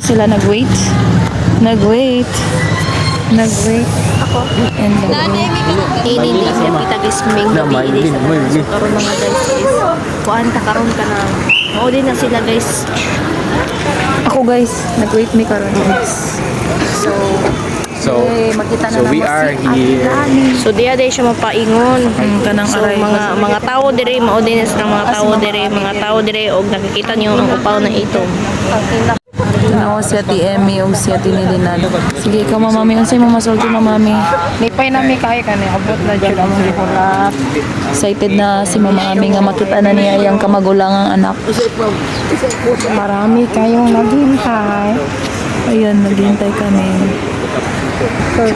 sila nag-wait. Nag-wait. Ako. And hindi siya kita guys ming gabi sa karon mga guys is kuan ta karon ka na. Oo din na sila guys. Ako guys, nag-wait mi karon guys. So makita na we are here. So diya siya mapaingon kanang so, mga tao dire mao din sa mga tao dire og nakikita niyo ang upaw na ito. No, si Ate Emmy o si Ate Nilinado. Sige, ikaw mamami. Unsay mo masulti mamami? Nipay na mi kay kani abot na jud ang hulap. Excited na si Mama Ami nga makita na niya yung kamagulang ang anak. Marami kayong naghintay. Ayan, naghihintay kami. Kuan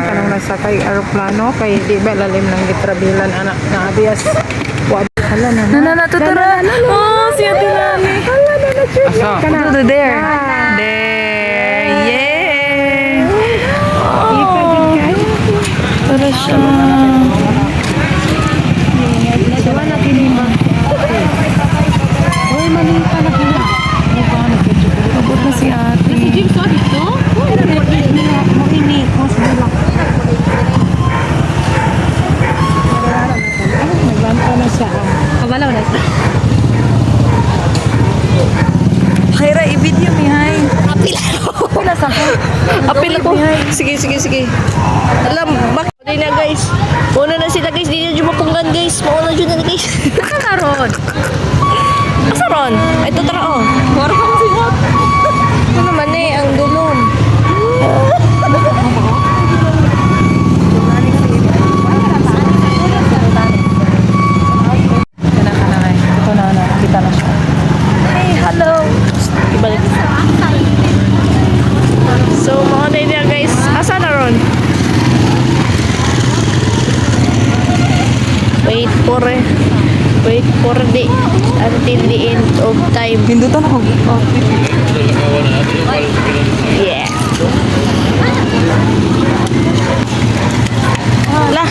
kanang nasakay aeroplano kay di ba lalim ng gitrabilan anak na abiyas. Wa hala na. Nana, tuturo. Oh, si Ate Nani. Asa? There. There. Yay! Para siya. Diwa na kinima. Oy, manita na kinima. Abot na si Ate. Naglanta na siya. Kabalaw na siya. Hayra, i-video mi, hay. Apil ako. Sige. Alam, bakit din na guys. Una na sila guys, di na dyan mapunggan guys. Mauna dyan na guys. Nakaroon. Asaron? Ito tara oh. Warang sila. Ito naman ang dulong. Ito na, kita na siya. Hey, hello. Ibalik. So, mga niya guys. Asa na ron? Wait for the until the end of time. Pindutan ako. Oh. Yeah. Lah.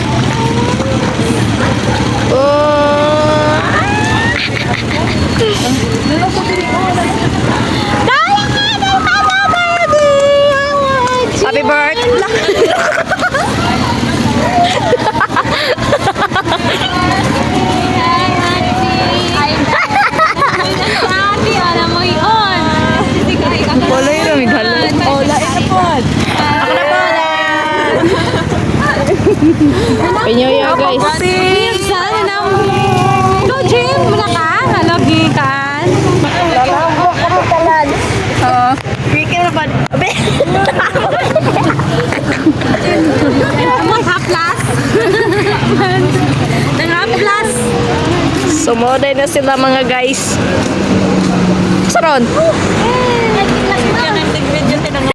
Oh. Happy birthday. Wala yun ang idhalan. Wala ito po. Ako na po. Pinyoyo guys. Sana na mo. Go gym muna ka. Halagi kan. Lalambok ka mo talan. Weekend na ba? Abe. Among haplas. Nang haplas. Sumoday na sila mga guys. Saron.